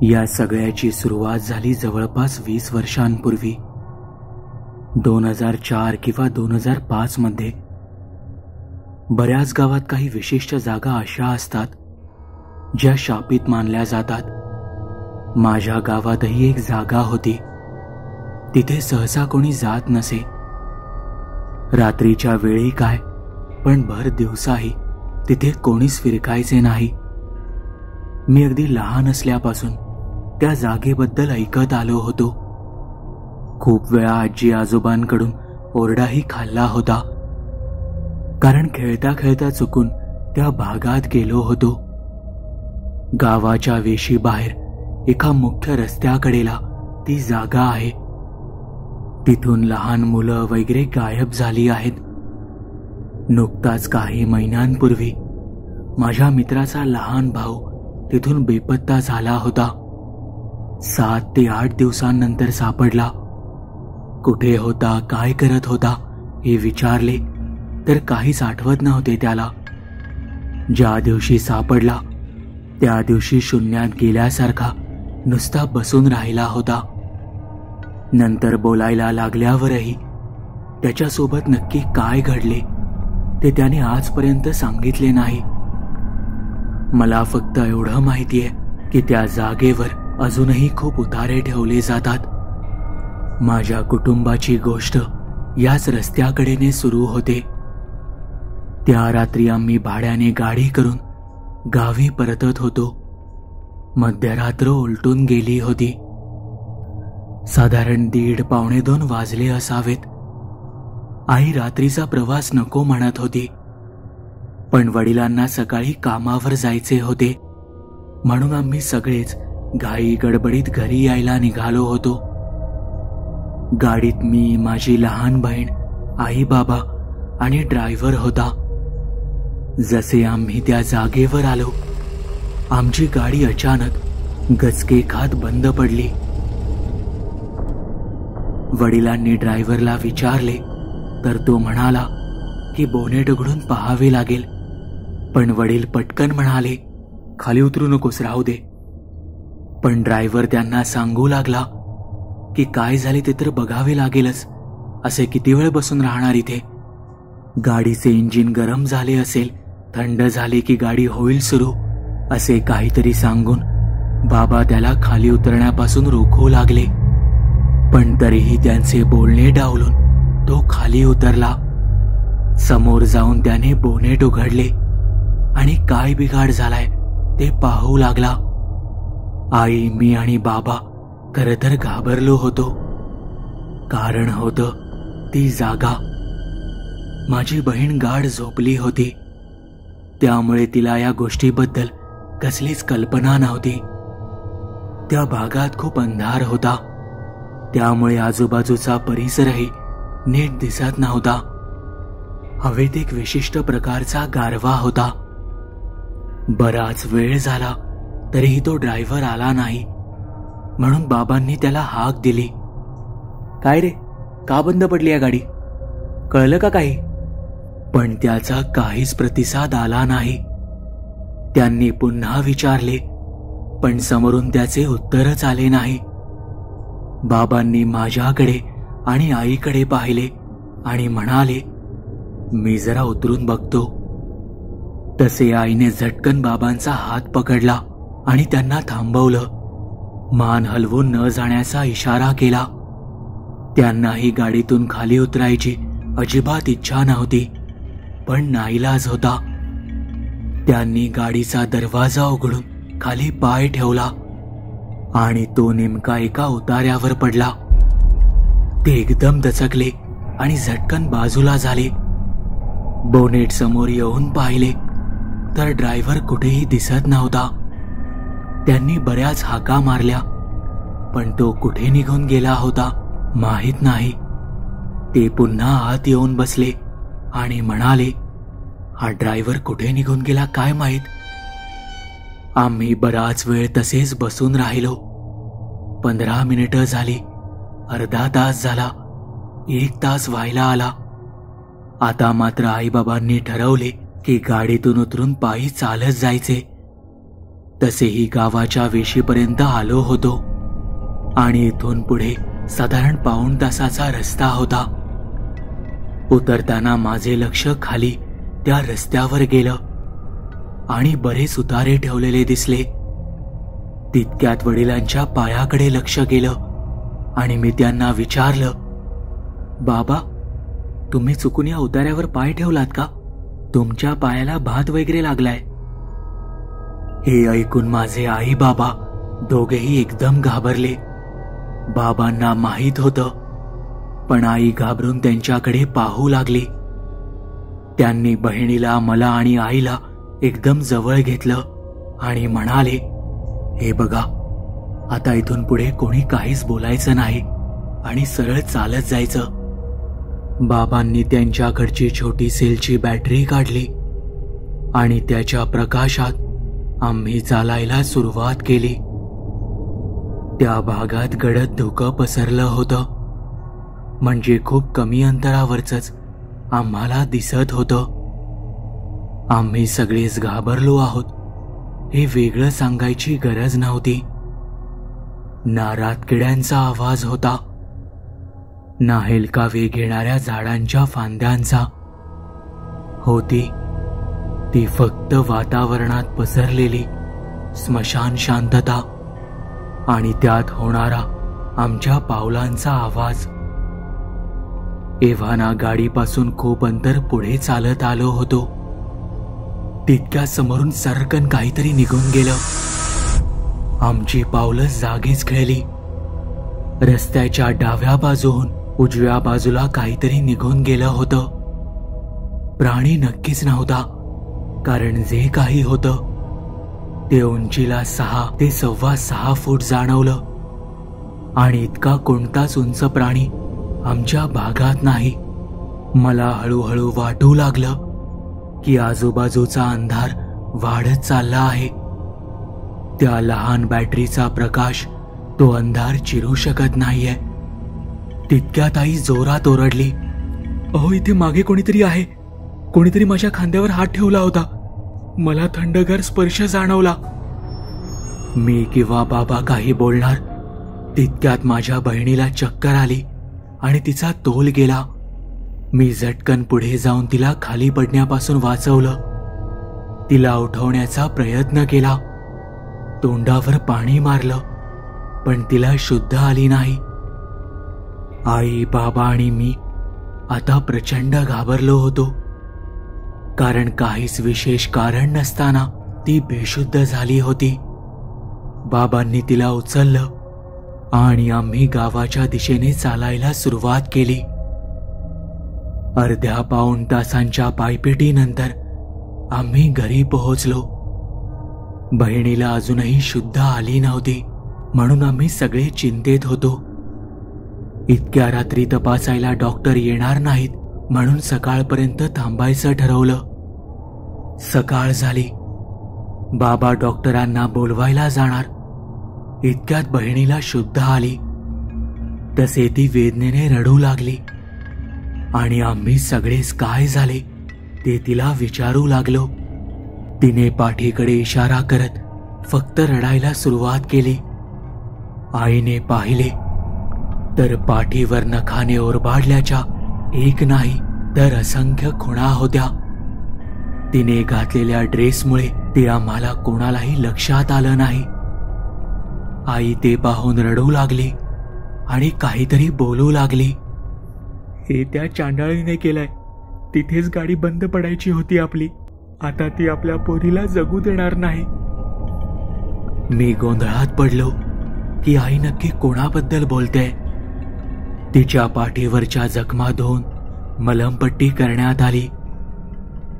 या सगळ्याची सुरुवात झाली जवळपास 20 वर्षांपूर्वी 2004 किंवा 2005 मध्ये. बऱ्याच गावात काही विशिष्ट जागा अशा असतात ज्या शापित मानल्या जातात. माझ्या गावातही एक जागा होती. तिथे सहसा कोणी जात नसे. रात्रीच्या वेळी काय, पण भर दिवसाही तिथे कोणीच फिरकायचे नाही. मी अगदी लहान असल्यापासून त्या जागेबद्दल ऐकत आलो होतो. खूप वेळा आजी आजोबांकडून ओरडाही खाल्ला होता, कारण खेळता खेळता चुकून त्या भागात गेलो होतो. गावाच्या वेशी बाहेर एका मुख्य रस्त्याकडेला ती जागा आहे. तिथून लहान मुलं वगैरे गायब झाली आहेत. नुकताच काही महिन्यांपूर्वी माझ्या मित्राचा लहान भाऊ तिथून बेपत्ता झाला होता. 7 ते 8 दिवसांनंतर सापडला. कुठे होता, काय करत होता हे विचारले तर काहीच आठवत नव्हते त्याला. ज्या दिवशी सापडला त्या दिवशी शून्यात गेल्यासारखा नुसता बसून राहिला होता. नंतर बोलायला लागल्यावरही त्याच्यासोबत नक्की काय घडले ते त्याने आजपर्यंत सांगितले नाही. मला फक्त एवढं माहितीये की त्या जागेवर अजूनही खूप उतारे ठेवले जातात. माझ्या कुटुंबाची गोष्ट याच रस्त्याकडेने सुरू होते. त्या रात्री आम्ही भाड्याने गाडी करून गावी परतत होतो. मध्यरात्र उलटून गेली होती. साधारण 1:30-1:45 वाजले असावेत. आई रात्रीचा प्रवास नको म्हणत होती, पण वडिलांना सकाळी कामावर जायचे होते, म्हणून आम्ही सगळेच घाई गडबडीत घरी यायला निघालो होतो. गाडीत मी, माझी लहान बहीण, आई बाबा आणि ड्रायव्हर होता. जसे आम्ही त्या जागेवर आलो, आमची गाडी अचानक गचके खात बंद पडली. वडिलांनी ड्रायव्हरला विचारले तर तो म्हणाला की बोनेट उघडून पाहावे लागेल, पण वडील पटकन म्हणाले, खाली उतरू नकोस, राहू दे. पण ड्रायव्हर त्यांना सांगू लागला की काय झाले ते तर बघावे लागेलच, असे किती वेळ बसून राहणार इथे. गाडीचे इंजिन गरम झाले असेल, थंड झाले की गाडी होईल सुरू, असे काहीतरी सांगून बाबा त्याला खाली उतरण्यापासून रोखू लागले. पण तरीही त्यांचे बोलणे डावलून तो खाली उतरला. समोर जाऊन त्याने बोनेट उघडले आणि काय बिघाड झालाय ते पाहू लागला. आई, मी आणि बाबा खरं तर घाबरलो होतो. कारण होतं ती जागा. माझी बहीण गाढ झोपली होती, त्यामुळे तिला या गोष्टीबद्दल कसलीच कल्पना नव्हती. त्या भागात खूप अंधार होता, त्यामुळे आजूबाजूचा परिसरही नीट दिसत नव्हता. हवेत एक विशिष्ट प्रकारचा गारवा होता. बराच वेळ झाला तरीही तो ड्रायव्हर आला नाही, म्हणून बाबांनी त्याला हाक दिली. काय रे, का बंद पडली या गाडी, कळलं का काही? पण त्याचा काहीच प्रतिसाद आला नाही. त्यांनी पुन्हा विचारले, पण समोरून त्याचे उत्तरच आले नाही. बाबांनी माझ्याकडे आणि आईकडे पाहिले आणि म्हणाले, मी जरा उतरून बघतो. तसे आईने झटकन बाबांचा हात पकडला आणि त्यांना थांबवलं. मान हलवून न जाण्याचा इशारा केला. त्यांनाही गाडीतून खाली उतरायची अजिबात इच्छा नव्हती, पण नाईलाज होता. त्यांनी गाडीचा दरवाजा उघडून खाली पाय ठेवला आणि तो नेमका एका उतार्यावर पडला. ते एकदम दचकले आणि झटकन बाजूला झाले. बोनेट समोर येऊन पाहिले तर ड्रायव्हर कुठेही दिसत नव्हता. त्यांनी बऱ्याच हाका मारल्या, पण तो कुठे निघून गेला होता माहित नाही. ते पुन्हा आत येऊन बसले आणि म्हणाले, हा ड्रायव्हर कुठे निघून गेला काय माहित. आम्ही बराच वेळ तसेच बसून राहिलो. 15 मिनिटं झाली, अर्धा तास झाला, 1 तास व्हायला आला. आता मात्र आईबाबांनी ठरवले की गाडीतून उतरून पायी चालत जायचे. तसेही गावाच्या वेशीपर्यंत आलो होतो आणि इथून पुढे साधारण पाऊण तासाचा रस्ता होता. उतरताना माझे लक्ष खाली त्या रस्त्यावर गेलं आणि बरेच उतारे ठेवलेले दिसले. तितक्यात वडिलांच्या पायाकडे लक्ष गेलं आणि मी त्यांना विचारलं, बाबा, तुम्ही चुकून या उतार्यावर पाय ठेवलात का? तुमच्या पायाला भात वगैरे लागलाय. हे ऐकून माझे आई बाबा दोघेही एकदम घाबरले. बाबांना माहित होतं, पण आई घाबरून त्यांच्याकडे पाहू लागली. त्यांनी बहिणीला, मला आणि आईला एकदम जवळ घेतलं आणि म्हणाले, हे बघा, आता इथून पुढे कोणी काहीच बोलायचं नाही आणि सरळ चालत जायचं. बाबांनी त्यांच्याकडची छोटी सेलची बॅटरी काढली आणि त्याच्या प्रकाशात आम्ही चालायला सुरुवात केली. त्या भागात गडद धुकं पसरलं होतं, म्हणजे खूप कमी अंतरावरच आम्हाला दिसत होतं. आम्ही सगळेच घाबरलो आहोत हे वेगळं सांगायची गरज नव्हती. ना रातकिड्यांचा आवाज होता, ना हेलकावे घेणाऱ्या झाडांच्या फांद्यांचा. होती ती फक्त वातावरणात पसरलेली स्मशान शांतता आणि त्यात होणारा आमच्या पावलांचा आवाज. एव्हाना गाडीपासून खूप अंतर पुढे चालत आलो होतो. तितक्या समोरून सरकन काहीतरी निघून गेलं. आमची पावलं जागीच खेळली. रस्त्याच्या डाव्या बाजूहून उजव्या बाजूला काहीतरी निघून गेलं होतं. प्राणी नक्कीच नव्हता, कारण जे काही होतं ते उंचीला 6 ते 6.25 फूट जाणवलं आणि इतका कोणताच उंच प्राणी आमच्या भागात नाही. मला हळूहळू वाटू लागलं की आजूबाजूचा अंधार वाढत चालला आहे. त्या लहान बॅटरीचा प्रकाश तो अंधार चिरू शकत नाहीये. तितक्यात आई जोरात ओरडली, अहो, इथे मागे कोणीतरी आहे. कोणीतरी माझ्या खांद्यावर हात ठेवला होता. मला थंडगार स्पर्श जाणवला. मी किंवा बाबा काही बोलणार तितक्यात माझ्या बहिणीला चक्कर आली आणि तिचा तोल गेला. मी झटकन पुढे जाऊन तिला खाली पडण्यापासून वाचवलं. तिला उठवण्याचा प्रयत्न केला. तोंडावर पाणी मारलं, पण तिला शुद्ध आली नाही. आई, बाबा आणि मी आता प्रचंड घाबरलो होतो, कारण काहीच विशेष कारण नसताना ती बेशुद्ध झाली होती. बाबांनी तिला उचललं आणि आम्ही गावाच्या दिशेने चालायला सुरुवात केली. अर्ध्या पाऊण तासांच्या पायपिटीनंतर आम्ही घरी पोहोचलो. बहिणीला अजूनही शुद्ध आली नव्हती, म्हणून आम्ही सगळे चिंतेत होतो. इतक्या रात्री तपासायला डॉक्टर येणार नाहीत, म्हणून सकाळपर्यंत थांबायचं ठरवलं. सकाळ झाली. बाबा डॉक्टरांना बोलवायला जाणार. इतक्यात बहिणीला शुद्ध आली. तसे ती वेदनेने रडू लागली आणि आम्ही सगळेच काय झाले ते तिला विचारू लागलो. तिने पाठीकडे इशारा करत फक्त रडायला सुरुवात केली. आईने पाहिले तर पाठीवर नखाने ओरबाडल्याच्या एक नाही तर असंख्य खुणा होत्या. तिने घातलेल्या ड्रेसमुळे ते आम्हाला कोणालाही लक्षात आलं नाही. आई ते पाहून रडू लागली आणि काहीतरी बोलू लागली. हे त्या चांडाळीने केलंय. तिथेच गाडी बंद पडायची होती आपली. आता ती आपल्या पोरीला जगू देणार नाही. मी गोंधळात पडलो की आई नक्की कोणाबद्दल बोलते. तिच्या पाठीवरच्या जखमा धुवून मलमपट्टी करण्यात आली.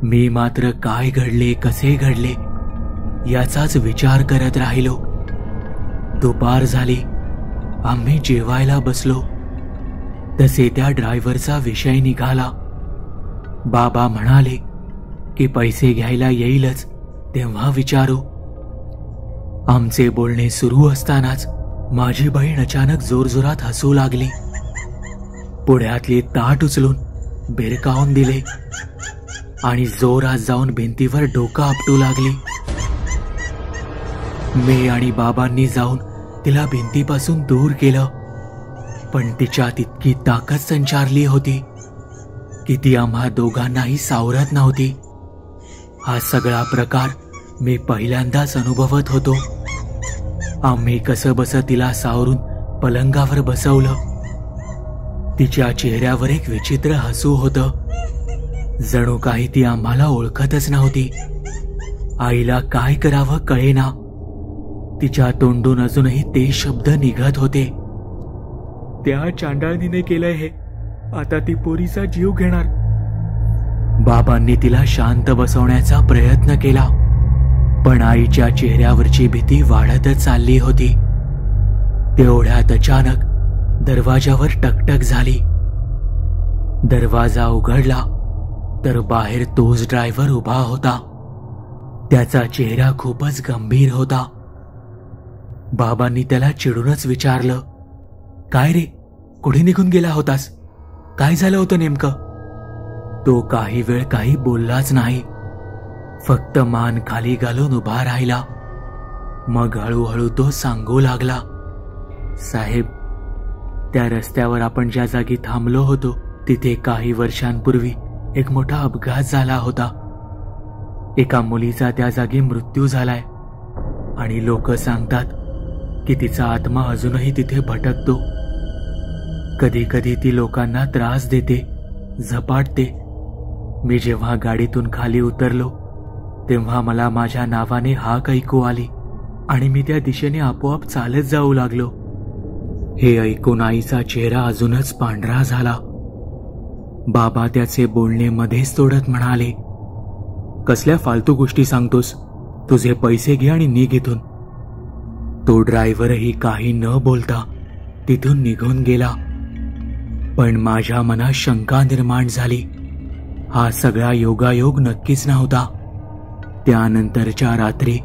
मी मात्र काय घडले, कसे घडले याचाच विचार करत राहिलो. दुपार झाली. आम्ही जेवायला बसलो. तसे त्या ड्रायव्हरचा विषय निघाला. बाबा म्हणाले की पैसे घ्यायला येईलच, तेव्हा विचारू. आमचे बोलणे सुरू असतानाच माझी बहीण अचानक जोरजोरात हसू लागली. पुढ्यातली ताट उचलून भिरकावून दिले आणि जोरात जाऊन भिंतीवर डोकं आपटू लागली. मी आणि बाबांनी जाऊन तिला भिंतीपासून दूर केलं, पण तिच्यात इतकी ताकद संचारली होती की ती आम्हा दोघांनाही सावरत नव्हती. हा सगळा प्रकार मी पहिल्यांदाच अनुभवत होतो. आम्ही कसंबसं तिला सावरून पलंगावर बसवलं. तिच्या चेहऱ्यावर एक विचित्र हसू होतं, जणू काही ती आम्हाला ओळखतच नव्हती. आईला काय करावं कळेना. तिच्या तोंडून अजूनही ते शब्द निघत होते, त्या चांडाळणीने केलंय हे, आता ती पोरीचा जीव घेणार. बाबांनी तिला शांत बसवण्याचा प्रयत्न केला, पण आईच्या चेहऱ्यावरची भीती वाढतच चालली होती. तेवढ्यात अचानक दरवाजावर टकटक झाली. दरवाजा उघडला तर बाहेर तोच ड्रायव्हर उभा होता. त्याचा चेहरा खूपच गंभीर होता. बाबांनी त्याला चिडूनच विचारलं, काय रे, कुठे निघून गेला होतास? काय झालं होतं नेमकं? तो काही वेळ काही बोललाच नाही, फक्त मान खाली घालून उभा राहिला. मग हळूहळू तो सांगू लागला, साहेब, त्या रस्त्यावर आपण ज्या जागी थांबलो होतो तिथे काही वर्षांपूर्वी एक मोठा अपघात झाला होता. एका मुलीचा त्या जागी मृत्यू झालाय आणि लोक सांगतात की तिचा आत्मा अजूनही तिथे भटकतो. कधी कधी ती लोकांना त्रास देते, झपाटते. मी जेव्हा गाडीतून खाली उतरलो तेव्हा मला माझ्या नावाने हाक ऐकू आली आणि मी त्या दिशेने आपोआप चालत जाऊ लागलो. हे ऐकून आईचा चेहरा अजूनच पांढरा झाला. बाबा त्याचे बोलणे मध्येच तोडत म्हणाले, कसल्या फालतू गोष्टी सांगतोस? तुझे पैसे घे आणि निघ इथून. तो ड्रायव्हरही काही न बोलता तिथून निघून गेला. पण माझ्या मनात शंका निर्माण झाली. हा सगळा योगायोग नक्कीच नव्हता. त्यानंतरच्या रात्री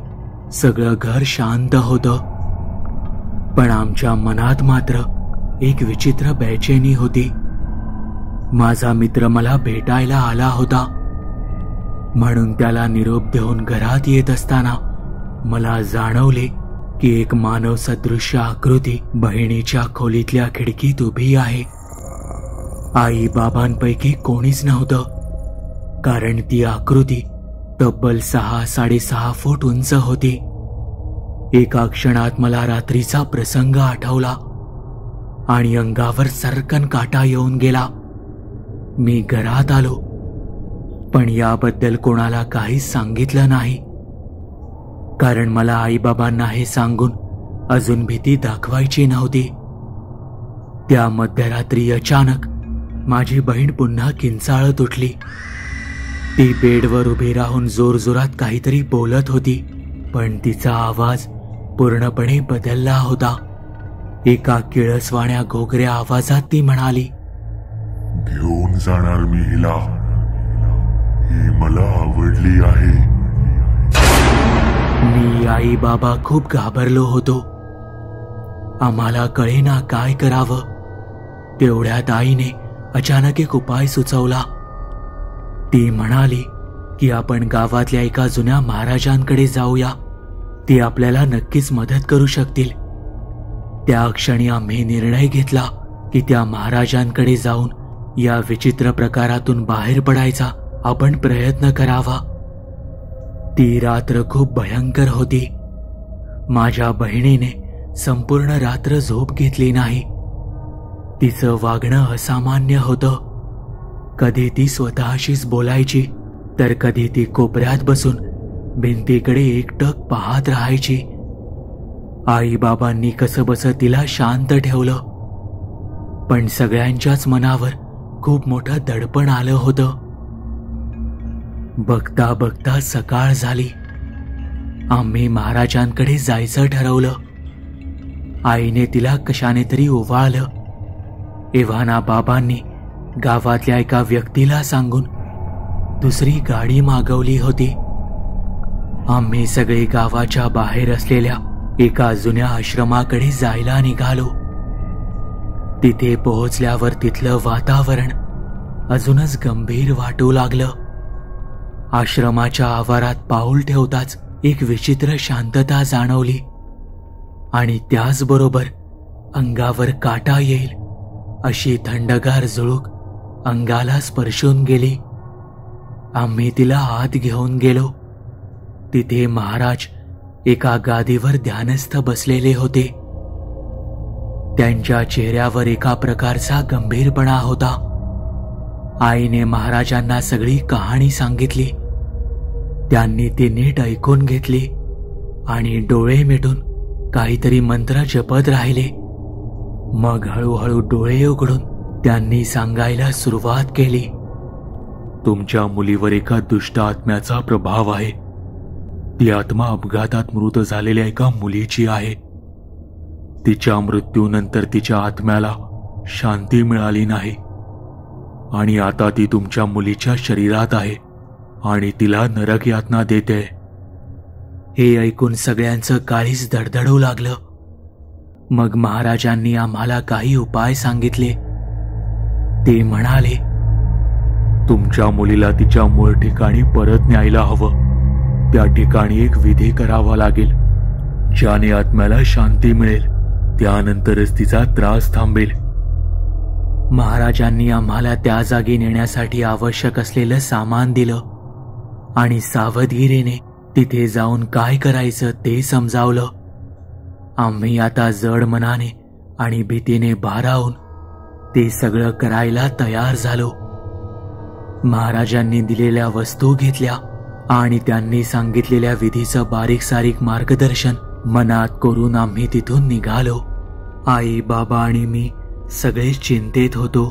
सगळं घर शांत होतं, पण आमच्या मनात मात्र एक विचित्र बेचैनी होती. माझा मित्र मला भेटायला आला होता, म्हणून त्याला निरोप देऊन घरात येत असताना मला जाणवले की एक मानव सदृश्य आकृती बहिणीच्या खोलीतल्या खिडकीत उभी आहे. आई बाबांपैकी कोणीच नव्हतं, कारण ती आकृती तब्बल 6-6.5 फूट उंच होती. एका क्षणात मला रात्रीचा प्रसंग आठवला आणि अंगावर सर्रकन काटा येऊन गेला. मी घरात आलो, पण याबद्दल कोणाला काहीच सांगितलं नाही, कारण मला आईबाबांना हे सांगून अजून भीती दाखवायची नव्हती. त्या मध्यरात्री अचानक माझी बहीण पुन्हा किंचाळत उठली. ती बेडवर उभी राहून जोरजोरात काहीतरी बोलत होती, पण तिचा आवाज पूर्णपणे बदलला होता. एका किळसवाण्या घोगऱ्या आवाजात ती म्हणाली, घेऊन जाणार मी हिला, ही मला आवडली आहे. मी आई बाबा खूप घाबरलो होतो. आम्हाला कळेना काय करावं. तेवढ्यात आईने अचानक एक उपाय सुचवला. ती म्हणाली की आपण गावातल्या एका जुन्या महाराजांकडे जाऊया, ते आपल्याला नक्कीच मदत करू शकतील. त्या क्षणी आम्ही निर्णय घेतला की त्या महाराजांकडे जाऊन या विचित्र प्रकारातून बाहेर पडायचा आपण प्रयत्न करावा. ती रात्र खूप भयंकर होती. माझ्या बहिणीने संपूर्ण रात्र झोप घेतली नाही. तिचं वागणं असामान्य होतं. कधी ती स्वतःशीच बोलायची, तर कधी ती कोपऱ्यात बसून भिंतीकडे एकटक पाहत राहायची. आई बाबांनी कसंबसं तिला शांत ठेवलं, पण सगळ्यांच्याच मनावर खूप मोठं दडपण आलं होतं. बघता बघता सकाळ झाली. आम्ही महाराजांकडे जायचं ठरवलं. आईने तिला कशाने तरी ओवाळलं. एव्हाना बाबांनी गावातल्या एका व्यक्तीला सांगून दुसरी गाडी मागवली होती. आम्ही सगळे गावाच्या बाहेर असलेल्या एका जुन्या आश्रमाकडे जायला निघालो. तिथे पोहोचल्यावर तिथलं वातावरण अजूनच गंभीर वाटू लागलं. आश्रमाच्या आवारात पाऊल ठेवताच एक विचित्र शांतता जाणवली आणि त्याचबरोबर अंगावर काटा येईल अशी थंडगार झुळूक अंगाला स्पर्शून गेली. आम्ही तिला आत घेऊन गेलो. तिथे महाराज एका गादीवर ध्यानस्थ बसलेले होते. त्यांच्या चेहऱ्यावर एका प्रकारचा गंभीरपणा होता. आईने महाराजांना सगळी कहाणी सांगितली. त्यांनी ती नीट ऐकून घेतली आणि डोळे मिटून काहीतरी मंत्र जपत राहिले. मग हळूहळू डोळे उघडून त्यांनी सांगायला सुरुवात केली. तुमच्या मुलीवर एका दुष्ट आत्म्याचा प्रभाव आहे. ती आत्मा अपघातात मृत झालेल्या एका मुलीची आहे. तिच्या मृत्यूनंतर तिच्या आत्म्याला शांती मिळाली नाही आणि आता ती तुमच्या मुलीच्या शरीरात आहे आणि तिला नरक यातना देते. हे ऐकून सगळ्यांचं काळीज धडधडू लागलं. मग महाराजांनी आम्हाला काही उपाय सांगितले. ते म्हणाले, तुमच्या मुलीला तिच्या मूळ ठिकाणी परत न्यायला हवं. त्या ठिकाणी एक विधी करावा लागेल ज्याने आत्म्याला शांती मिळेल. त्यानंतरच तिचा त्रास थांबेल. महाराजांनी आम्हाला त्या जागी नेण्यासाठी आवश्यक असलेलं सामान दिलं आणि सावधगिरीने तिथे जाऊन काय करायचं ते समजावलं. आम्ही आता जड मनाने आणि भीतीने भारावून ते सगळं करायला तयार झालो. महाराजांनी दिलेल्या वस्तू घेतल्या आणि त्यांनी सांगितलेल्या विधीचं बारीक सारीक मार्गदर्शन मनात करून आम्ही तिथून निघालो. आई, बाबा आणि मी सगळे चिंतेत होतो.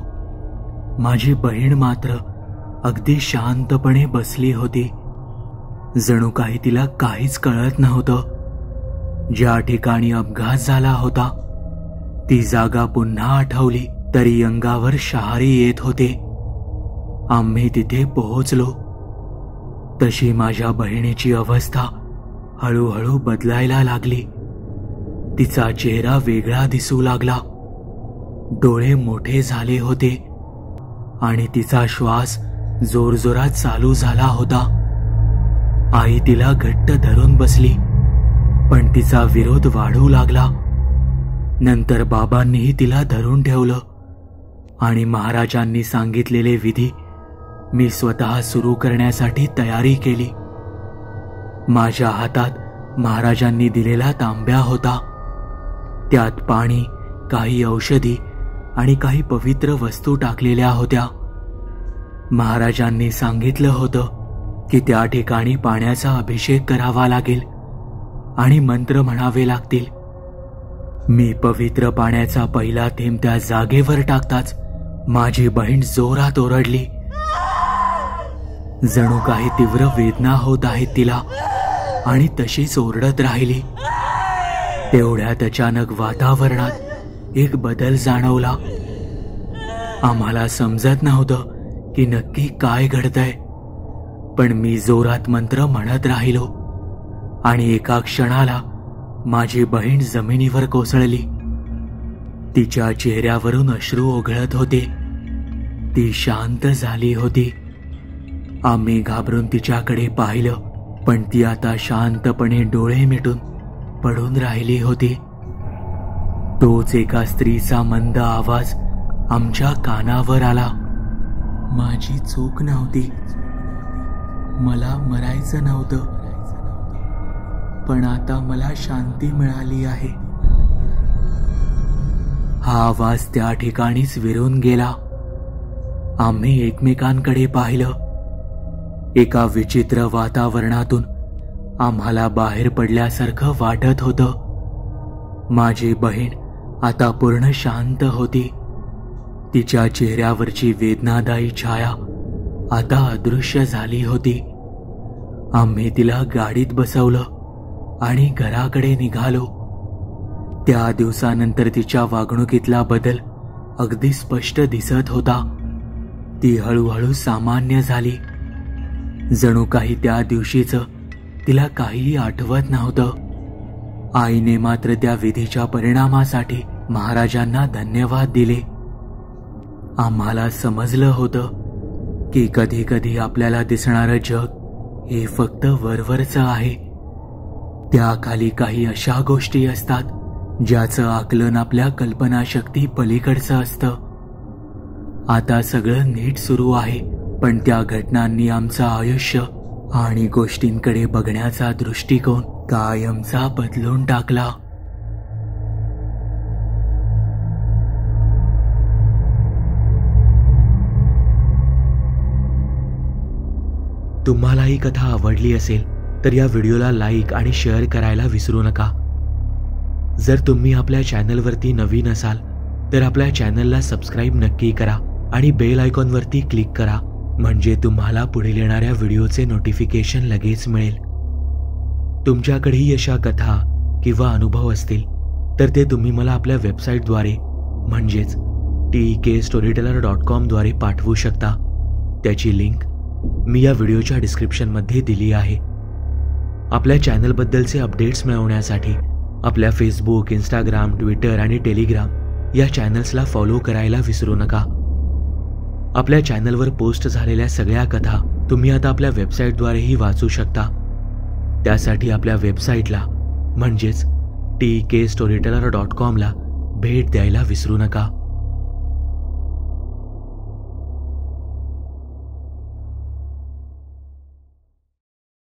माझी बहीण मात्र अगदी शांतपणे बसली होती. जणू काही तिला काहीच कळत नव्हतं. ज्या ठिकाणी अपघात झाला होता ती जागा पुन्हा आठवली तरी अंगावर शहारे येत होते. आम्ही तिथे पोहोचलो तशी माझ्या बहिणीची अवस्था हळूहळू बदलायला लागली. तिचा चेहरा वेगळा दिसू लागला. डोळे मोठे झाले होते आणि तिचा श्वास जोरजोरात चालू झाला होता. आई तिला घट्ट धरून बसली पण तिचा विरोध वाढू लागला. नंतर बाबांनीही तिला धरून ठेवलं आणि महाराजांनी सांगितलेले विधी मी स्वतः सुरू करण्यासाठी तयारी केली. माझ्या हातात महाराजांनी दिलेला तांब्या होता. त्यात पाणी, काही औषधी आणि काही पवित्र वस्तू टाकलेल्या होत्या. महाराजांनी सांगितलं होतं की त्या ठिकाणी पाण्याचा अभिषेक करावा लागेल आणि मंत्र म्हणावे लागतील. मी पवित्र पाण्याचा पहिला थेंब त्या जागेवर टाकताच माझी बहीण जोरात ओरडली. जणू काही तीव्र वेदना होत आहेत तिला आणि तशीच ओरडत राहिली. तेवढ्यात अचानक वातावरणात एक बदल जाणवला. आम्हाला समजत नव्हतं की नक्की काय घडतंय, पण मी जोरात मंत्र म्हणत राहिलो आणि एका क्षणाला माझी बहीण जमिनीवर कोसळली. तिच्या चेहऱ्यावरून अश्रू ओघळत होते. ती शांत झाली होती. आम्ही घाबरून तिच्याकडे पाहिलं पण ती आता शांतपणे डोळे मिटून पडून राहिली होती. तोच एका स्त्रीचा मंद आवाज आमच्या कानावर आला. माझी चूक नव्हती, मला मरायचं नव्हतं, पण आता मला शांती मिळाली आहे. हा आवाज त्या ठिकाणीच विरून गेला. आम्ही एकमेकांकडे पाहिलं. एका विचित्र वातावरणातून आम्हाला बाहेर पडल्यासारखं वाटत होतं. माझी बहीण आता पूर्ण शांत होती. तिच्या चेहऱ्यावरची वेदनादायी छाया आता अदृश्य झाली होती. आम्ही तिला गाडीत बसवलं आणि घराकडे निघालो. त्या दिवसानंतर तिच्या वागणुकीतला बदल अगदी स्पष्ट दिसत होता. ती हळूहळू सामान्य झाली. जणू काही त्या दिवशीचं तिला काहीही आठवत नव्हतं. आईने मात्र त्या विधीच्या परिणामासाठी महाराजांना धन्यवाद दिले. आम्हाला समजलं होतं की कधी कधी आपल्याला दिसणारं जग हे फक्त वरवरचं आहे त्याखाली काही अशा गोष्टी असतात ज्याचं आकलन आपल्या कल्पनाशक्ती पलीकडचं असतं. आता सगळं नीट सुरू आहे, पण त्या घटनांनी आमचं आयुष्य आणि गोष्टींकडे बघण्याचा दृष्टिकोन कायमचा बदलून टाकला. तुम्हाला ही कथा आवडली असेल तर या व्हिडिओला लाईक आणि शेअर करायला विसरू नका. जर तुम्ही आपल्या चॅनलवरती नवीन असाल तर आपल्या चॅनलला सबस्क्राईब नक्की करा आणि बेल आयकॉनवरती क्लिक करा, म्हणजे तुम्हाला पुढील येणाऱ्या व्हिडिओचे नोटिफिकेशन लगेच मिळेल. तुमच्याकडेही अशा कथा किंवा अनुभव असतील तर ते तुम्ही मला आपल्या वेबसाईटद्वारे म्हणजेच TEKStoryteller.com द्वारे पाठवू शकता. त्याची लिंक मी या व्हिडिओच्या डिस्क्रिप्शनमध्ये दिली आहे. आपल्या चॅनलबद्दलचे अपडेट्स मिळवण्यासाठी आपल्या फेसबुक, इंस्टाग्राम, ट्विटर आणि टेलिग्राम या चॅनल्सला फॉलो करायला विसरू नका. आपल्या चॅनलवर पोस्ट झालेल्या सगळ्या कथा तुम्ही आता आपल्या वेबसाईटद्वारेही वाचू शकता. त्यासाठी आपल्या वेबसाईटला म्हणजेच TEKStoryteller.com ला भेट द्यायला विसरू नका.